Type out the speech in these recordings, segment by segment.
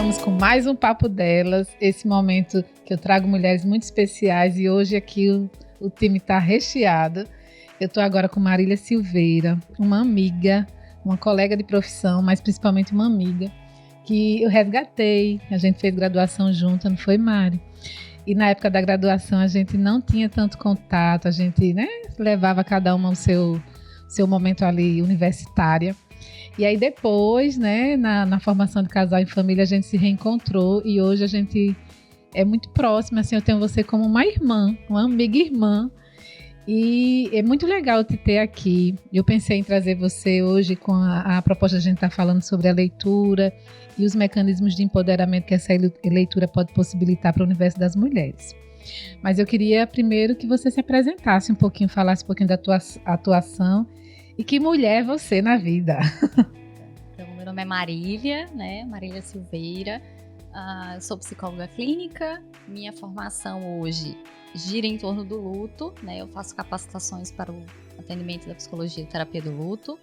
estamos com mais um Papo Delas, esse momento que eu trago mulheres muito especiais e hoje aqui o time está recheado. Eu estou agora com Marília Silveira, uma amiga, uma colega de profissão, mas principalmente uma amiga, que eu resgatei, a gente fez graduação junta, não foi, Mari? E na época da graduação a gente não tinha tanto contato, a gente, né, levava cada uma o seu momento ali universitária. E aí depois, né, na formação de casal em família, a gente se reencontrou e hoje a gente é muito próxima, assim, eu tenho você como uma irmã, uma amiga irmã. E é muito legal te ter aqui. Eu pensei em trazer você hoje com a proposta de a gente estar falando sobre a leitura e os mecanismos de empoderamento que essa leitura pode possibilitar para o universo das mulheres. Mas eu queria primeiro que você se apresentasse um pouquinho, falasse um pouquinho da tua atuação e que mulher é você na vida. Então, meu nome é Marília, né? Marília Silveira. Sou psicóloga clínica. Minha formação hoje gira em torno do luto, né? Eu faço capacitações para o atendimento da psicologia e terapia do luto.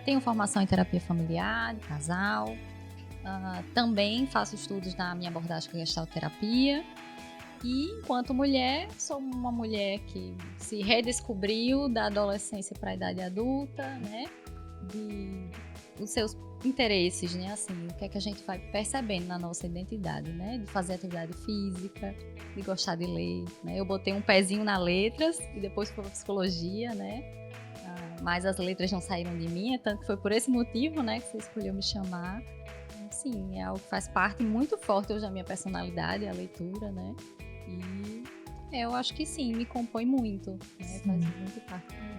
Tenho formação em terapia familiar, de casal. Também faço estudos na minha abordagem com a gestalterapia. E, enquanto mulher, sou uma mulher que se redescobriu da adolescência para a idade adulta, né? Os seus interesses, né? Assim, o que é que a gente vai percebendo na nossa identidade, né? De fazer atividade física, de gostar de ler, né? Eu botei um pezinho nas letras e depois fui para psicologia, né? Mas as letras não saíram de mim, tanto que foi por esse motivo, né? Que você escolheu me chamar. Sim, é algo que faz parte muito forte hoje da minha personalidade, a leitura, né? E eu acho que sim, me compõe muito, né? Faz muito parte de mim.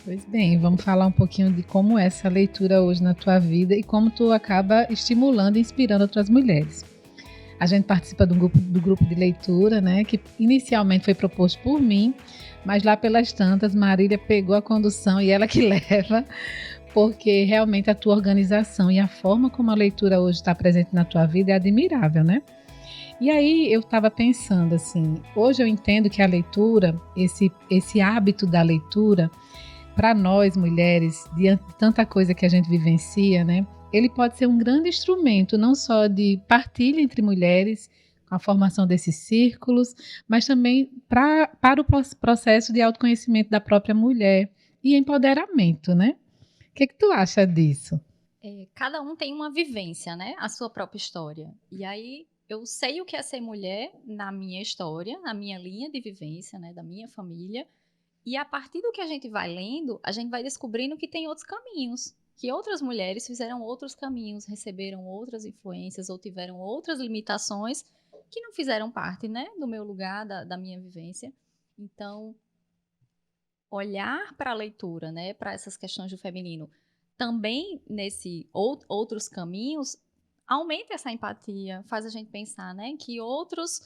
Pois bem, vamos falar um pouquinho de como é essa leitura hoje na tua vida e como tu acaba estimulando e inspirando outras mulheres. A gente participa do grupo de leitura, né? Que inicialmente foi proposto por mim, mas lá pelas tantas, Marília pegou a condução e ela que leva, porque realmente a tua organização e a forma como a leitura hoje está presente na tua vida é admirável, né? E aí eu estava pensando assim, hoje eu entendo que a leitura, esse hábito da leitura, para nós mulheres, diante de tanta coisa que a gente vivencia, né? Ele pode ser um grande instrumento, não só de partilha entre mulheres, com a formação desses círculos, mas também para o processo de autoconhecimento da própria mulher e empoderamento, né? O que tu acha disso? Cada um tem uma vivência, né? A sua própria história. E aí eu sei o que é ser mulher na minha história, na minha linha de vivência, né? Da minha família. E a partir do que a gente vai lendo, a gente vai descobrindo que tem outros caminhos. Que outras mulheres fizeram outros caminhos, receberam outras influências ou tiveram outras limitações que não fizeram parte, né? Do meu lugar, da minha vivência. Então, olhar para a leitura, né, para essas questões do feminino, também nesse outros caminhos, aumenta essa empatia, faz a gente pensar, né, que outros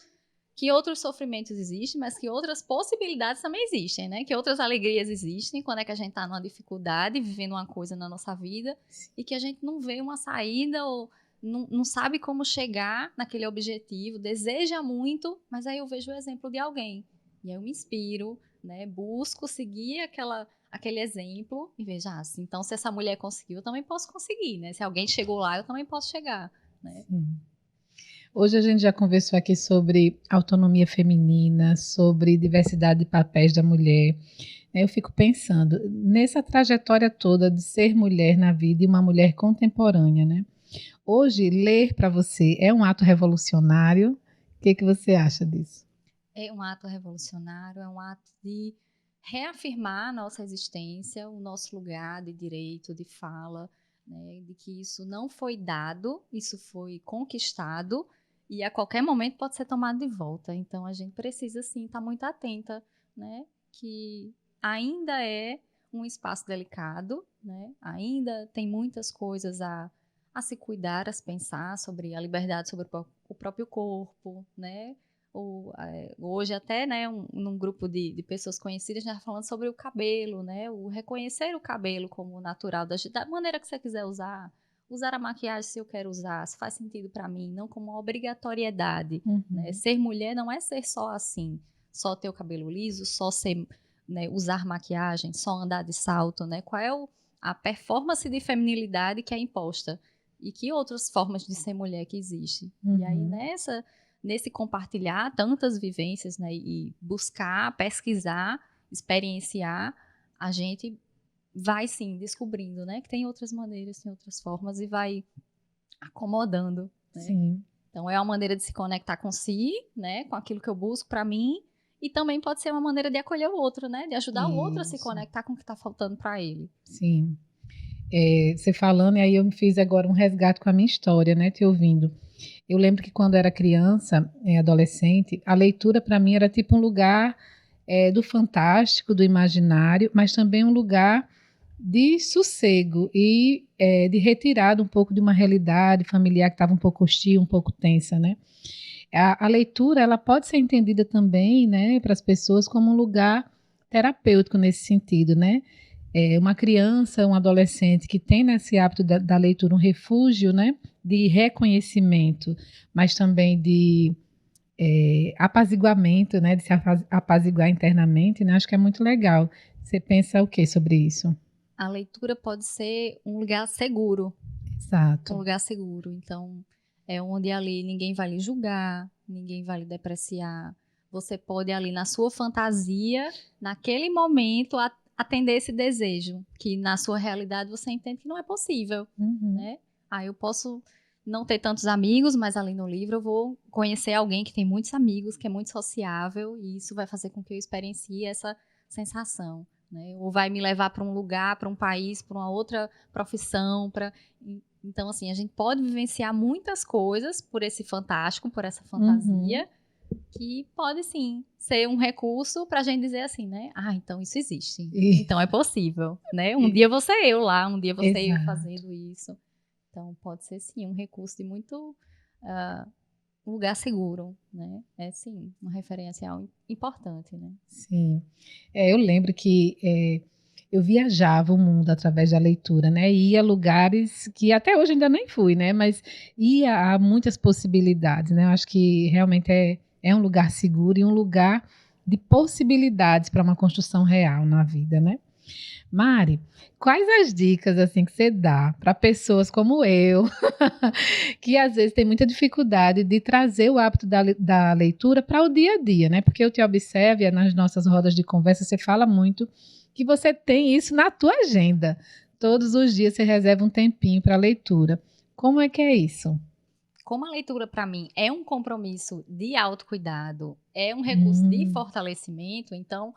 sofrimentos existem, mas que outras possibilidades também existem, né, que outras alegrias existem quando é que a gente está numa dificuldade, vivendo uma coisa na nossa vida e que a gente não vê uma saída ou não sabe como chegar naquele objetivo, deseja muito, mas aí eu vejo o exemplo de alguém e aí eu me inspiro, né? Busco seguir aquele exemplo e veja, assim, então se essa mulher conseguiu, eu também posso conseguir, né? Se alguém chegou lá, eu também posso chegar, né? Sim. Hoje a gente já conversou aqui sobre autonomia feminina, sobre diversidade de papéis da mulher. Eu fico pensando, nessa trajetória toda de ser mulher na vida e uma mulher contemporânea, né? Hoje, ler para você é um ato revolucionário? O que você acha disso? É um ato revolucionário, é um ato de reafirmar a nossa existência, o nosso lugar de direito, de fala, né, de que isso não foi dado, isso foi conquistado e a qualquer momento pode ser tomado de volta. Então a gente precisa sim estar muito atenta, né, que ainda é um espaço delicado, né, ainda tem muitas coisas a se cuidar, a se pensar sobre a liberdade sobre o próprio corpo, né, hoje até, né, num grupo de pessoas conhecidas, já falando sobre o cabelo, né, o reconhecer o cabelo como natural, da maneira que você quiser usar a maquiagem se eu quero usar, se faz sentido para mim, não como uma obrigatoriedade, né, ser mulher não é ser só assim, só ter o cabelo liso, só ser, né, usar maquiagem, só andar de salto, né, qual é a performance de feminilidade que é imposta, E que outras formas de ser mulher que existem. Uhum. E aí, nesse compartilhar tantas vivências, né, e buscar, pesquisar, experienciar, a gente vai, sim, descobrindo, né, que tem outras maneiras, tem outras formas e vai acomodando, né? Sim. Então, é uma maneira de se conectar com si, né, com aquilo que eu busco para mim, e também pode ser uma maneira de acolher o outro, né, de ajudar o outro a se Isso. conectar com o que está faltando para ele. Sim. Você falando, e aí eu me fiz agora um resgate com a minha história, né, te ouvindo. Eu lembro que quando eu era criança, adolescente, a leitura para mim era tipo um lugar do fantástico, do imaginário, mas também um lugar de sossego e de retirada um pouco de uma realidade familiar que estava um pouco hostil, um pouco tensa, né? A leitura, ela pode ser entendida também, né, para as pessoas como um lugar terapêutico nesse sentido, né? Uma criança, um adolescente que tem nesse hábito da leitura um refúgio, né, de reconhecimento, mas também de apaziguamento, né, de se apaziguar internamente, né, acho que é muito legal. Você pensa o que sobre isso? A leitura pode ser um lugar seguro, Exato. um lugar seguro. Então, é onde ali ninguém vai lhe julgar, ninguém vai lhe depreciar. Você pode ali na sua fantasia, naquele momento, atender esse desejo, que na sua realidade você entende que não é possível, né? Eu posso não ter tantos amigos, mas ali no livro eu vou conhecer alguém que tem muitos amigos, que é muito sociável, e isso vai fazer com que eu experiencie essa sensação, né? Ou vai me levar para um lugar, para um país, para uma outra profissão, então, assim, a gente pode vivenciar muitas coisas por esse fantástico, por essa fantasia, que pode, sim, ser um recurso para a gente dizer assim, né? Então isso existe. Então é possível, né? Um dia você eu lá, um dia você eu fazendo isso. Então pode ser, sim, um recurso de muito um lugar seguro, né? É, sim, um referencial importante, né? Sim. Eu lembro que eu viajava o mundo através da leitura, né? E ia a lugares que até hoje ainda nem fui, né? Mas ia a muitas possibilidades, né? Eu acho que realmente é um lugar seguro e um lugar de possibilidades para uma construção real na vida, né? Mari, quais as dicas assim que você dá para pessoas como eu, que às vezes tem muita dificuldade de trazer o hábito da leitura para o dia a dia, né? Porque eu te observo e nas nossas rodas de conversa você fala muito que você tem isso na tua agenda. Todos os dias você reserva um tempinho para leitura. Como é que é isso? Como a leitura, para mim, é um compromisso de autocuidado, é um recurso de fortalecimento, então,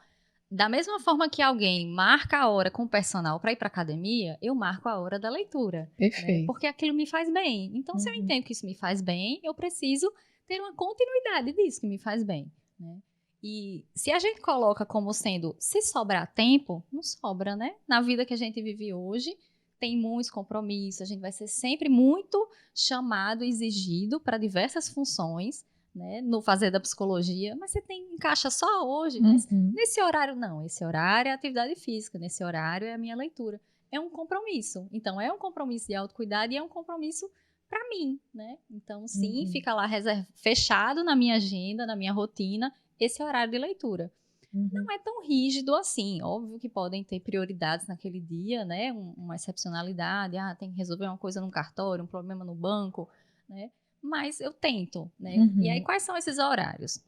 da mesma forma que alguém marca a hora com o personal para ir para academia, eu marco a hora da leitura. Perfeito. Né? Porque aquilo me faz bem. Então, se eu entendo que isso me faz bem, eu preciso ter uma continuidade disso que me faz bem. Né? E se a gente coloca como sendo, se sobrar tempo, não sobra, né? Na vida que a gente vive hoje, tem muitos compromissos, a gente vai ser sempre muito chamado, exigido para diversas funções, né, no fazer da psicologia, mas você encaixa só hoje, mas nesse horário não, esse horário é atividade física, nesse horário é a minha leitura. É um compromisso, então é um compromisso de autocuidado e é um compromisso para mim, né? Então sim, fica lá fechado na minha agenda, na minha rotina, esse horário de leitura. Não é tão rígido assim, óbvio que podem ter prioridades naquele dia, né, uma excepcionalidade, tem que resolver uma coisa no cartório, um problema no banco, né, mas eu tento, né, e aí quais são esses horários?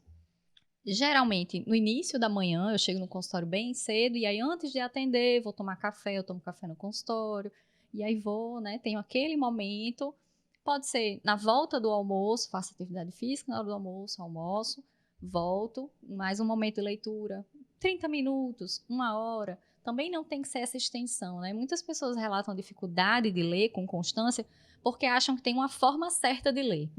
Geralmente, no início da manhã, eu chego no consultório bem cedo, e aí antes de atender, vou tomar café, eu tomo café no consultório, e aí vou, né, tenho aquele momento, pode ser na volta do almoço, faço atividade física, na hora do almoço, almoço, volto, mais um momento de leitura, 30 minutos, 1 hora, também não tem que ser essa extensão, né? Muitas pessoas relatam dificuldade de ler com constância porque acham que tem uma forma certa de ler.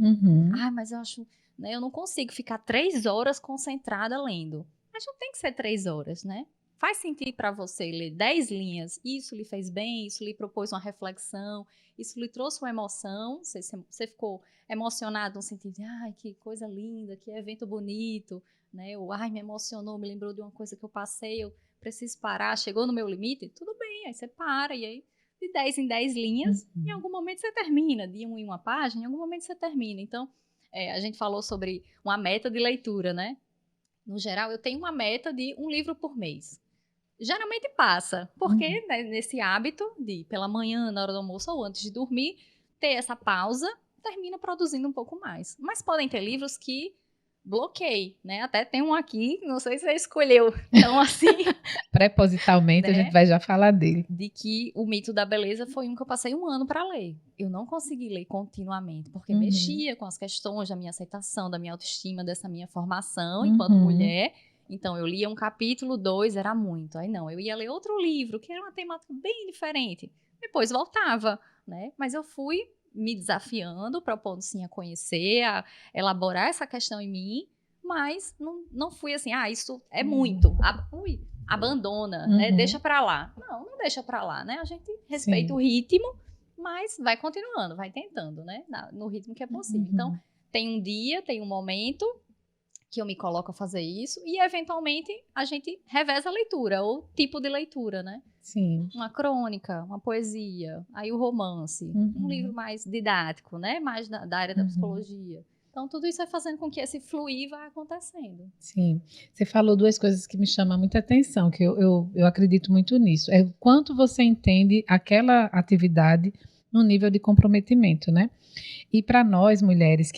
Mas eu acho, né, eu não consigo ficar 3 horas concentrada lendo. Mas não tem que ser 3 horas, né? Faz sentido para você ler 10 linhas, isso lhe fez bem, isso lhe propôs uma reflexão, isso lhe trouxe uma emoção, você ficou emocionado no sentido de, que coisa linda, que evento bonito, né? Ou, me emocionou, me lembrou de uma coisa que eu passei, eu preciso parar, chegou no meu limite, tudo bem, aí você para, e aí de 10 em 10 linhas, em algum momento você termina, de 1 em 1 página, em algum momento você termina. Então, a gente falou sobre uma meta de leitura, né? No geral, eu tenho uma meta de 1 livro por mês. Geralmente passa, porque né, nesse hábito de, pela manhã, na hora do almoço ou antes de dormir, ter essa pausa, termina produzindo um pouco mais. Mas podem ter livros que bloqueiem, né? Até tem um aqui, não sei se você escolheu. Então, assim... Prepositalmente, a gente vai já falar dele. De que O Mito da Beleza foi um que eu passei 1 ano para ler. Eu não consegui ler continuamente, porque mexia com as questões da minha aceitação, da minha autoestima, dessa minha formação enquanto mulher. Então, eu lia um capítulo, 2, era muito. Aí não, eu ia ler outro livro, que era uma temática bem diferente. Depois voltava, né? Mas eu fui me desafiando, propondo sim a conhecer, a elaborar essa questão em mim, mas não fui assim, isso é muito. Abandona, né? Deixa pra lá. Não deixa pra lá, né? A gente respeita o ritmo, mas vai continuando, vai tentando, né? No ritmo que é possível. Então, tem um dia, tem um momento que eu me coloco a fazer isso e, eventualmente, a gente reveza a leitura, ou tipo de leitura, né? Sim. Uma crônica, uma poesia, aí o romance, um livro mais didático, né? Mais da área da psicologia. Então, tudo isso vai fazendo com que esse fluir vá acontecendo. Sim. Você falou 2 coisas que me chamam muita atenção, que eu acredito muito nisso. É o quanto você entende aquela atividade no nível de comprometimento, né? E para nós, mulheres,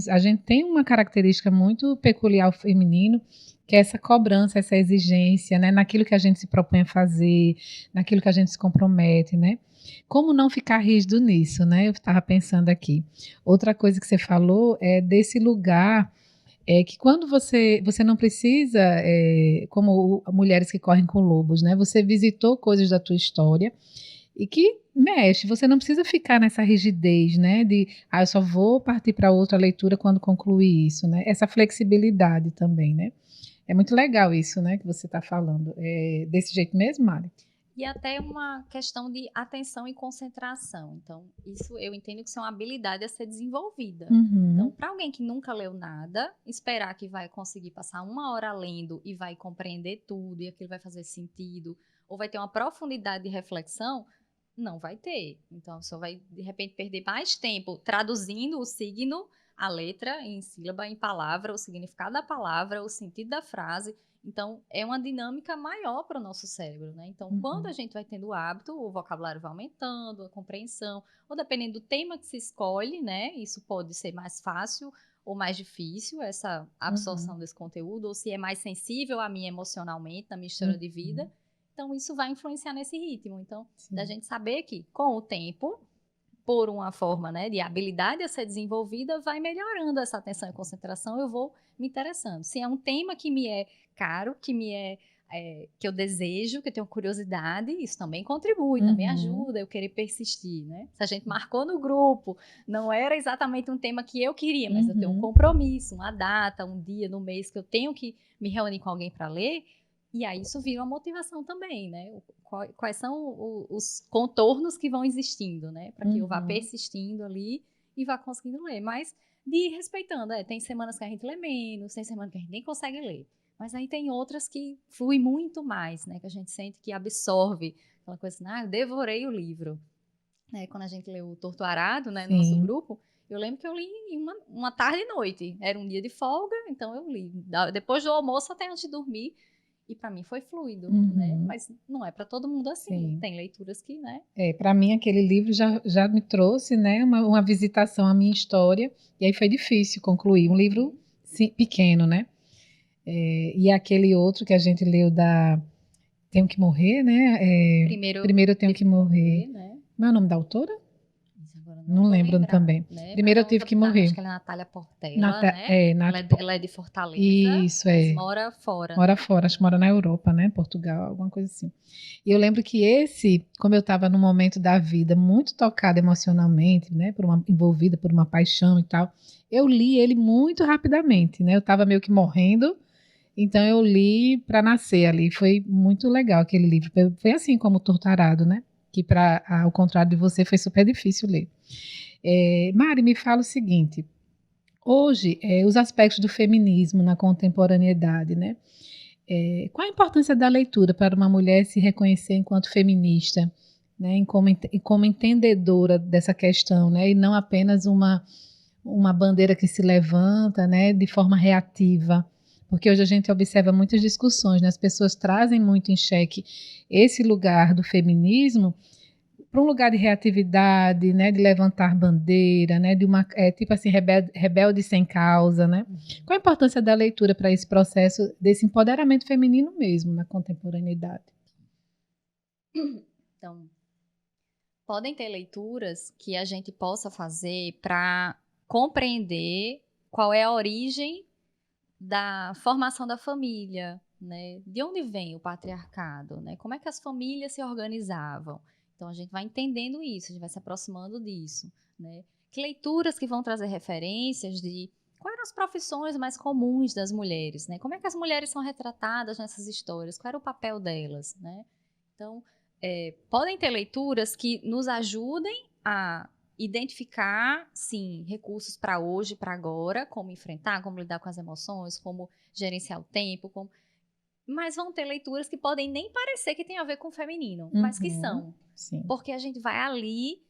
a gente tem uma característica muito peculiar ao feminino, que é essa cobrança, essa exigência, né? Naquilo que a gente se propõe a fazer, naquilo que a gente se compromete, né? Como não ficar rígido nisso, né? Eu estava pensando aqui. Outra coisa que você falou é desse lugar que quando você não precisa, como mulheres que correm com lobos, né? Você visitou coisas da tua história e que mexe, você não precisa ficar nessa rigidez, né? De, eu só vou partir para outra leitura quando concluir isso, né? Essa flexibilidade também, né? É muito legal isso, né? Que você está falando. É desse jeito mesmo, Mari? E até uma questão de atenção e concentração. Então, isso eu entendo que isso é uma habilidade a ser desenvolvida. Então, para alguém que nunca leu nada, esperar que vai conseguir passar 1 hora lendo e vai compreender tudo e aquilo vai fazer sentido, ou vai ter uma profundidade de reflexão, não vai ter. Então, só vai, de repente, perder mais tempo traduzindo o signo, a letra em sílaba, em palavra, o significado da palavra, o sentido da frase. Então, é uma dinâmica maior para o nosso cérebro, né? Então, quando a gente vai tendo o hábito, o vocabulário vai aumentando, a compreensão, ou dependendo do tema que se escolhe, né? Isso pode ser mais fácil ou mais difícil, essa absorção desse conteúdo, ou se é mais sensível a mim emocionalmente, na minha história de vida. Então, isso vai influenciar nesse ritmo. Então, da gente saber que, com o tempo, por uma forma, né, de habilidade a ser desenvolvida, vai melhorando essa atenção e concentração, eu vou me interessando. Se é um tema que me é caro, que eu desejo, que eu tenho curiosidade, isso também contribui, também ajuda eu querer persistir, né? Se a gente marcou no grupo, não era exatamente um tema que eu queria, mas eu tenho um compromisso, uma data, um dia no mês que eu tenho que me reunir com alguém para ler, e aí isso vira uma motivação também, né? Quais são os contornos que vão existindo, né? Para que eu vá persistindo ali e vá conseguindo ler. Mas de ir respeitando, tem semanas que a gente lê menos, tem semanas que a gente nem consegue ler. Mas aí tem outras que flui muito mais, né? Que a gente sente que absorve aquela coisa assim, eu devorei o livro. Né? Quando a gente leu o Torto Arado, né, no nosso grupo, eu lembro que eu li em uma tarde e noite. Era um dia de folga, então eu li. Depois do almoço até antes de dormir. E para mim foi fluido, né? Mas não é para todo mundo assim. Sim. Tem leituras que, né? Para mim aquele livro já me trouxe, né, uma visitação à minha história. E aí foi difícil concluir. Um livro pequeno, né? E aquele outro que a gente leu Tenho que Morrer, né? Primeiro eu Tenho que Morrer. Né? Como é o nome da autora? Não lembro também. Né? Primeiro eu tive que morrer. Acho que ela é Natália Portela, né? Ela é de Fortaleza. Isso, mas mora fora. Mora fora, acho que mora na Europa, né? Portugal, alguma coisa assim. E eu lembro que como eu estava num momento da vida muito tocada emocionalmente, né? Envolvida por uma paixão e tal, eu li ele muito rapidamente, né? Eu estava meio que morrendo, então eu li para nascer ali. Foi muito legal aquele livro. Foi assim como o Torto Arado, né? Que, ao contrário de você, foi super difícil ler. Mari, me fala o seguinte. Hoje, os aspectos do feminismo na contemporaneidade, né? Qual a importância da leitura para uma mulher se reconhecer enquanto feminista, né? Como entendedora dessa questão, né? E não apenas uma bandeira que se levanta, né? De forma reativa. Porque hoje a gente observa muitas discussões, né? As pessoas trazem muito em xeque esse lugar do feminismo para um lugar de reatividade, né, de levantar bandeira, né, de uma tipo assim rebelde sem causa, né? Qual a importância da leitura para esse processo desse empoderamento feminino mesmo na contemporaneidade? Então, podem ter leituras que a gente possa fazer para compreender qual é a origem da formação da família, né? De onde vem o patriarcado, né? Como é que as famílias se organizavam? Então a gente vai entendendo isso, a gente vai se aproximando disso, né? Que leituras que vão trazer referências de quais eram as profissões mais comuns das mulheres, né? Como é que as mulheres são retratadas nessas histórias? Qual era o papel delas, né? Então, podem ter leituras que nos ajudem a identificar, sim, recursos para hoje, para agora, como enfrentar, como lidar com as emoções, como gerenciar o tempo, mas vão ter leituras que podem nem parecer que tem a ver com o feminino, mas que são. Sim. Porque a gente vai ali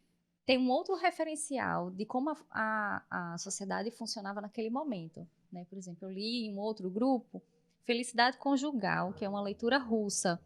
ter um outro referencial de como a sociedade funcionava naquele momento, né? Por exemplo, eu li em um outro grupo Felicidade Conjugal, que é uma leitura russa.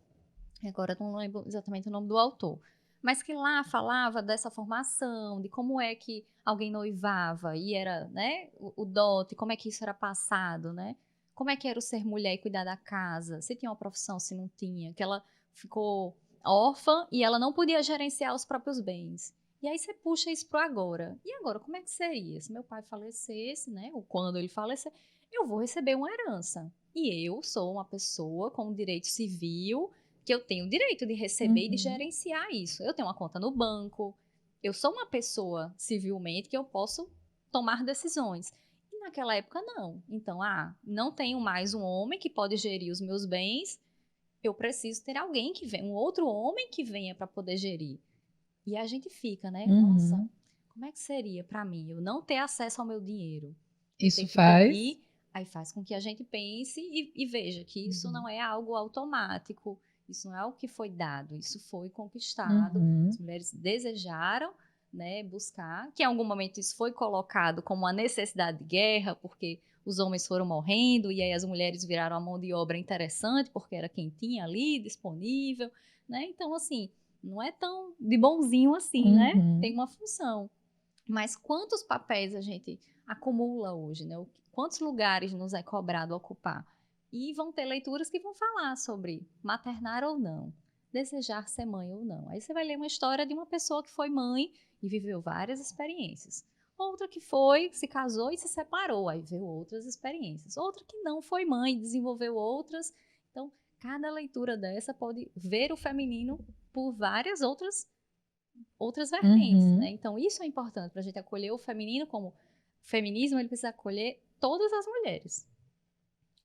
Agora não lembro exatamente o nome do autor. Mas que lá falava dessa formação, de como é que alguém noivava e era, né, o dote, como é que isso era passado, né? Como é que era o ser mulher e cuidar da casa, se tinha uma profissão, se não tinha, que ela ficou órfã e ela não podia gerenciar os próprios bens. E aí você puxa isso para agora. E agora, como é que seria? Se meu pai falecesse, né, ou quando ele falecer, eu vou receber uma herança. E eu sou uma pessoa com direito civil, que eu tenho o direito de receber e de gerenciar isso. Eu tenho uma conta no banco, eu sou uma pessoa civilmente que eu posso tomar decisões. E naquela época não. Então, não tenho mais um homem que pode gerir os meus bens, eu preciso ter alguém que venha, um outro homem que venha para poder gerir. E a gente fica, né? Nossa, como é que seria para mim eu não ter acesso ao meu dinheiro? Isso Ter que faz. pedir, aí faz com que a gente pense e veja que isso não é algo automático, isso não é algo que foi dado, isso foi conquistado. As mulheres desejaram, né, buscar, que em algum momento isso foi colocado como uma necessidade de guerra, porque os homens foram morrendo e aí as mulheres viraram a mão de obra interessante, porque era quem tinha ali disponível, né? Então, assim, não é tão de bonzinho assim, né? Tem uma função. Mas quantos papéis a gente acumula hoje, né? Quantos lugares nos é cobrado ocupar? E vão ter leituras que vão falar sobre maternar ou não, desejar ser mãe ou não. Aí você vai ler uma história de uma pessoa que foi mãe e viveu várias experiências. Outra que foi, se casou e se separou, aí viveu outras experiências. Outra que não foi mãe, desenvolveu outras. Então, cada leitura dessa pode ver o feminino por várias outras vertentes, né? Então, isso é importante para a gente acolher o feminino como feminismo, ele precisa acolher todas as mulheres.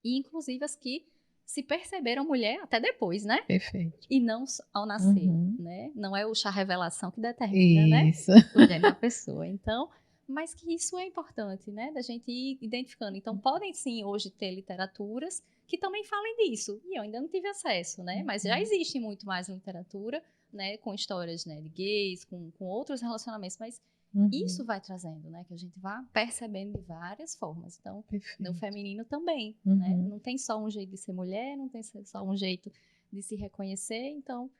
E, inclusive, as que se perceberam mulher até depois, né? Perfeito. E não ao nascer, né? Não é o chá revelação que determina, isso, né? O gênero da pessoa. Então, mas que isso é importante, né? Da gente ir identificando. Então, podem sim hoje ter literaturas que também falem disso. E eu ainda não tive acesso, né? Mas já existe muito mais literatura, né? Com histórias, né? De gays, com outros relacionamentos. Mas isso vai trazendo, né? Que a gente vá percebendo de várias formas. Então, no feminino também, né? Não tem só um jeito de ser mulher, não tem só um jeito de se reconhecer. Então,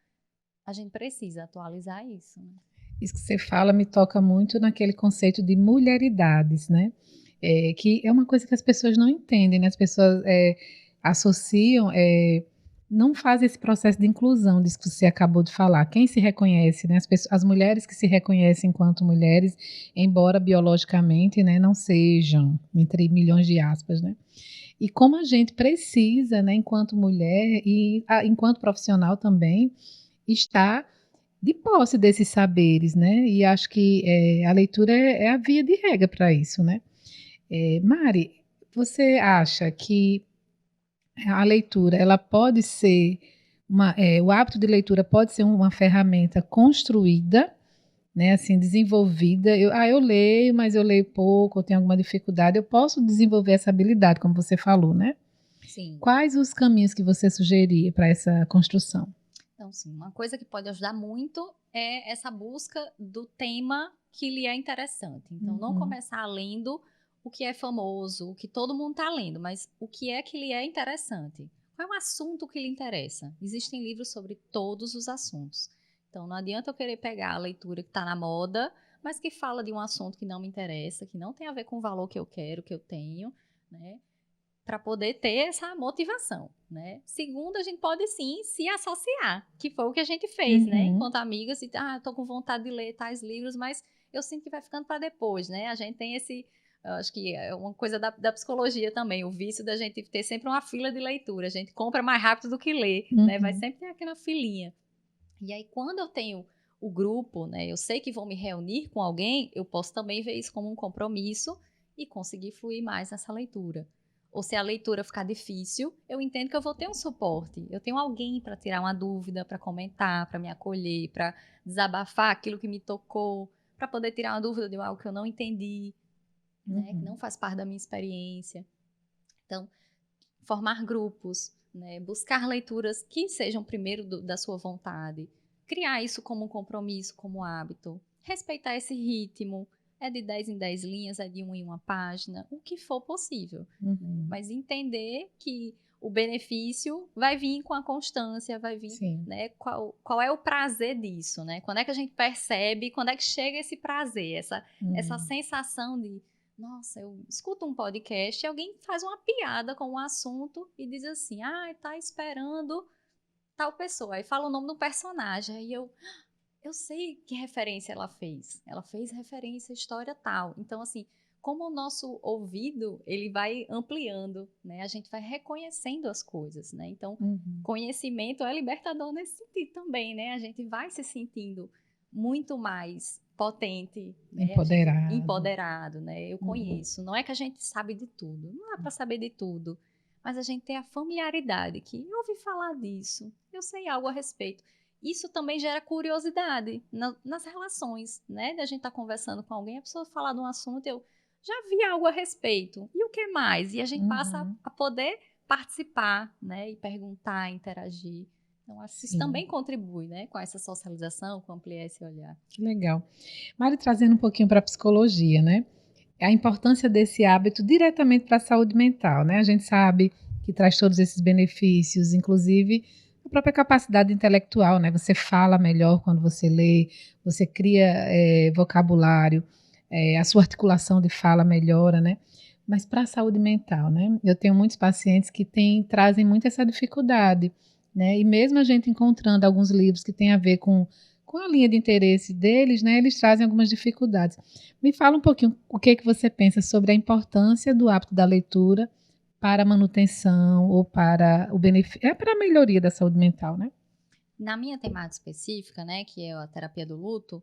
a gente precisa atualizar isso, né? Isso que você fala me toca muito naquele conceito de mulheridades, né? Que é uma coisa que as pessoas não entendem, né? As pessoas associam, não fazem esse processo de inclusão disso que você acabou de falar. Quem se reconhece, né? As mulheres que se reconhecem enquanto mulheres, embora biologicamente, né, não sejam, entre milhões de aspas, né? E como a gente precisa, né, enquanto mulher e enquanto profissional também, estar de posse desses saberes, né? E acho que a leitura é a via de regra para isso, né? Mari, você acha que a leitura, ela pode ser o hábito de leitura pode ser uma ferramenta construída, né? Assim, desenvolvida. Eu leio, mas eu leio pouco, eu tenho alguma dificuldade. Eu posso desenvolver essa habilidade, como você falou, né? Sim. Quais os caminhos que você sugeria para essa construção? Então, sim, uma coisa que pode ajudar muito é essa busca do tema que lhe é interessante. Então, não começar lendo o que é famoso, o que todo mundo está lendo, mas o que é que lhe é interessante. Qual é o assunto que lhe interessa? Existem livros sobre todos os assuntos. Então, não adianta eu querer pegar a leitura que está na moda, mas que fala de um assunto que não me interessa, que não tem a ver com o valor que eu quero, que eu tenho, né? Para poder ter essa motivação, né? Segundo, a gente pode sim se associar, que foi o que a gente fez, né? Uhum. Enquanto amigas, e, eu tô com vontade de ler tais livros, mas eu sinto que vai ficando para depois, né? A gente tem esse, eu acho que é uma coisa da psicologia também, o vício da gente ter sempre uma fila de leitura. A gente compra mais rápido do que lê, né? Vai Uhum. sempre ter aquela filinha. E aí, quando eu tenho o grupo, né? Eu sei que vou me reunir com alguém, eu posso também ver isso como um compromisso e conseguir fluir mais nessa leitura. Ou se a leitura ficar difícil, eu entendo que eu vou ter um suporte. Eu tenho alguém para tirar uma dúvida, para comentar, para me acolher, para desabafar aquilo que me tocou, para poder tirar uma dúvida de algo que eu não entendi, né, que não Uhum. faz parte da minha experiência. Então, formar grupos, né, buscar leituras que sejam primeiro da sua vontade, criar isso como um compromisso, como hábito, respeitar esse ritmo, é de 10 em 10 linhas, é de 1 em 1 página, o que for possível, né? Uhum. Mas entender que o benefício vai vir com a constância, vai vir, Sim. né? Qual é o prazer disso, né? Quando é que a gente percebe, quando é que chega esse prazer, essa Uhum. sensação de nossa, eu escuto um podcast e alguém faz uma piada com um assunto e diz assim, tá esperando tal pessoa. Aí fala o nome do personagem. Aí eu sei que referência ela fez. Ela fez referência à história tal. Então, assim, como o nosso ouvido, ele vai ampliando, né? A gente vai reconhecendo as coisas, né? Então, Uhum. conhecimento é libertador nesse sentido também, né? A gente vai se sentindo muito mais potente, né? A gente Empoderado. empoderado, né? Eu Uhum. conheço. Não é que a gente sabe de tudo. Não dá para saber de tudo. Mas a gente tem a familiaridade que eu ouvi falar disso. Eu sei algo a respeito. Isso também gera curiosidade nas relações, né? Da gente estar conversando com alguém, a pessoa falar de um assunto, eu já vi algo a respeito. E o que mais? E a gente passa Uhum. a poder participar, né? E perguntar, interagir. Então, acho que isso Sim, também contribui, né? Com essa socialização, com ampliar esse olhar. que legal. Mari, trazendo um pouquinho para a psicologia, né? A importância desse hábito diretamente para a saúde mental, né? A gente sabe que traz todos esses benefícios, inclusive a própria capacidade intelectual, né? Você fala melhor quando você lê, você cria vocabulário, a sua articulação de fala melhora, né? Mas para a saúde mental, né? Eu tenho muitos pacientes que trazem muito essa dificuldade, né? E mesmo a gente encontrando alguns livros que têm a ver com a linha de interesse deles, né? Eles trazem algumas dificuldades. Me fala um pouquinho o que que você pensa sobre a importância do hábito da leitura para a manutenção ou para o benefício, para a melhoria da saúde mental, né? Na minha temática específica, né, que é a terapia do luto,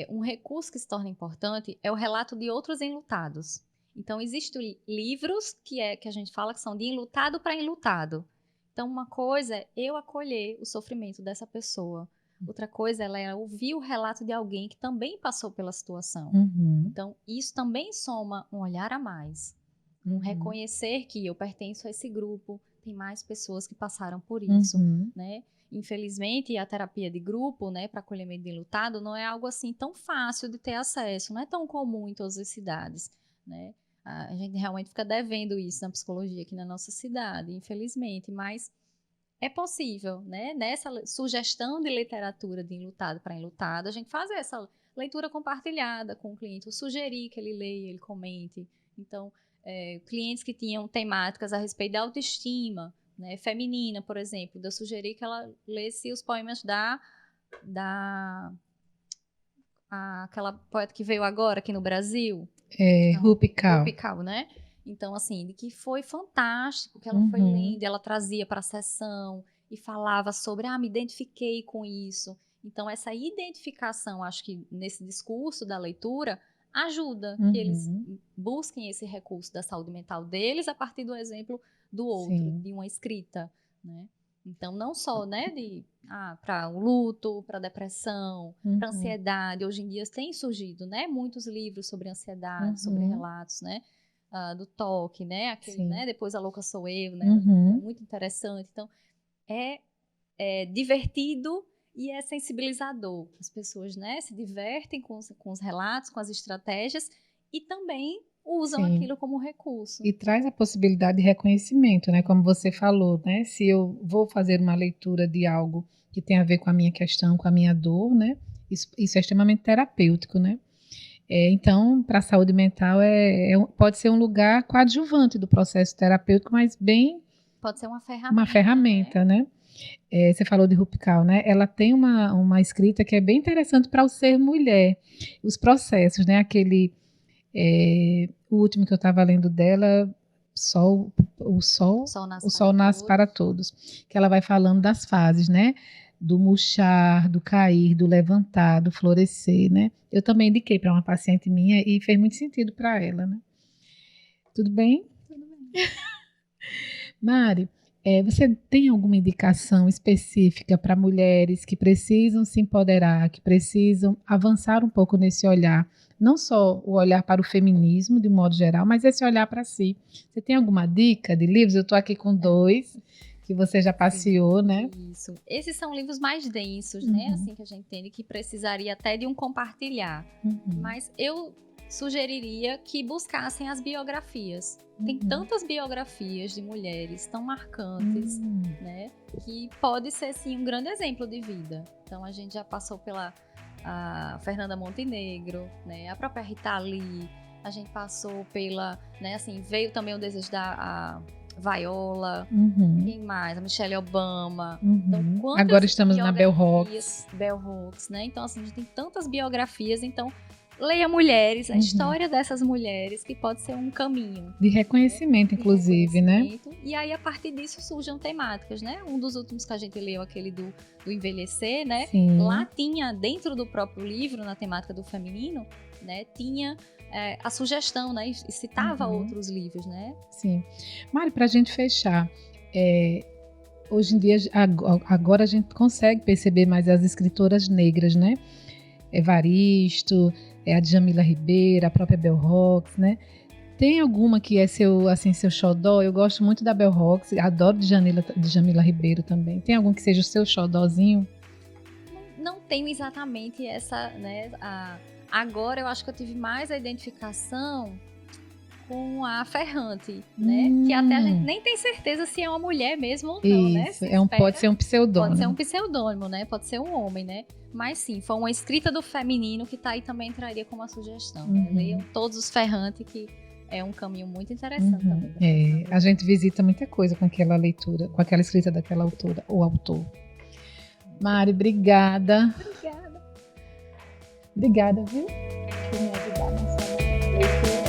um recurso que se torna importante é o relato de outros enlutados. Então, existem livros que a gente fala que são de enlutado para enlutado. Então, uma coisa é eu acolher o sofrimento dessa pessoa. Outra coisa é ouvir o relato de alguém que também passou pela situação. Uhum, Então, isso também soma um olhar a mais. Um uhum, reconhecer que eu pertenço a esse grupo, tem mais pessoas que passaram por isso, uhum, né? Infelizmente, a terapia de grupo, né, para acolhimento de enlutado, não é algo assim tão fácil de ter acesso, não é tão comum em todas as cidades, né? A gente realmente fica devendo isso na psicologia aqui na nossa cidade, infelizmente, mas é possível, né? Nessa sugestão de literatura de enlutado para enlutado, a gente fazer essa leitura compartilhada com o cliente, eu sugerir que ele leia, ele comente. Então, clientes que tinham temáticas a respeito da autoestima, né, feminina, por exemplo, eu sugeri que ela lesse os poemas da aquela poeta que veio agora aqui no Brasil, Rupi Rupi Kaur. Kaur, né? Então, assim, de que foi fantástico, que ela foi Uhum, lendo, ela trazia para a sessão e falava sobre, me identifiquei com isso. Então, essa identificação, acho que nesse discurso da leitura, ajuda que eles uhum, busquem esse recurso da saúde mental deles a partir do exemplo do outro, sim, de uma escrita, né? Então, não só, né, para o luto, para a depressão, para uhum, ansiedade. Hoje em dia tem surgido, né, muitos livros sobre ansiedade, sobre uhum, relatos, né, do toque, né, aquele, sim, né, depois a louca sou eu, né, é uhum, muito interessante. Então, é, é divertido e é sensibilizador. As pessoas, né, se divertem com os relatos, com as estratégias e também usam sim. aquilo como recurso. E traz a possibilidade de reconhecimento, né? Como você falou, né? Se eu vou fazer uma leitura de algo que tem a ver com a minha questão, com a minha dor, né? Isso é extremamente terapêutico, né? Então, para a saúde mental, pode ser um lugar coadjuvante do processo terapêutico, mas bem... Pode ser uma ferramenta. Uma ferramenta, né? Você falou de Rupical, né? Ela tem uma escrita que é bem interessante para o ser mulher. Os processos, né? O último que eu estava lendo dela, o Sol Nasce para Todos, que ela vai falando das fases, né? Do murchar, do cair, do levantar, do florescer, né? Eu também indiquei para uma paciente minha e fez muito sentido para ela, né? Tudo bem? Tudo bem. Mari, você tem alguma indicação específica para mulheres que precisam se empoderar, que precisam avançar um pouco nesse olhar? Não só o olhar para o feminismo, de um modo geral, mas esse olhar para si. Você tem alguma dica de livros? Eu estou aqui com 2, que você já passeou, né? Isso. Esses são livros mais densos, né? Assim que a gente entende, que precisaria até de um compartilhar. Mas eu sugeriria que buscassem as biografias. Tem tantas biografias de mulheres tão marcantes, né? Que pode ser, sim, um grande exemplo de vida. Então, a gente já passou pela Fernanda Montenegro, né? A própria Rita Lee. A gente passou pela, né? Assim, veio também o desejo da Viola. Quem mais? A Michelle Obama. Então, agora estamos na Bell Hooks. Bell Hooks, né? Então, assim, a gente tem tantas biografias. Então, leia mulheres, a história dessas mulheres, que pode ser um caminho. De reconhecimento, inclusive, né? E aí, a partir disso, surgem temáticas, né? Um dos últimos que a gente leu, aquele do envelhecer, né? Sim. Lá tinha, dentro do próprio livro, na temática do feminino, né? Tinha a sugestão, né? E citava outros livros, né? Sim. Mari, para a gente fechar, hoje em dia, agora a gente consegue perceber mais as escritoras negras, né? Evaristo, a Djamila Ribeiro, a própria Bell Hooks, né? Tem alguma que é seu xodó? Eu gosto muito da Bell Hooks, adoro Djamila Ribeiro também. Tem algum que seja o seu xodózinho? Não tenho exatamente essa, né? Agora eu acho que eu tive mais a identificação com a Ferrante, né? Que até a gente nem tem certeza se é uma mulher mesmo ou não, né? Pode ser um pseudônimo. Pode ser um pseudônimo, né? Pode ser um homem, né? Mas sim, foi uma escrita do feminino que tá aí, também entraria como uma sugestão. Né? Leiam todos os Ferrante, que é um caminho muito interessante também. A gente visita muita coisa com aquela leitura, com aquela escrita daquela autora ou autor. Mari, obrigada. Obrigada. Obrigada, viu? Por me ajudar nessa leitura.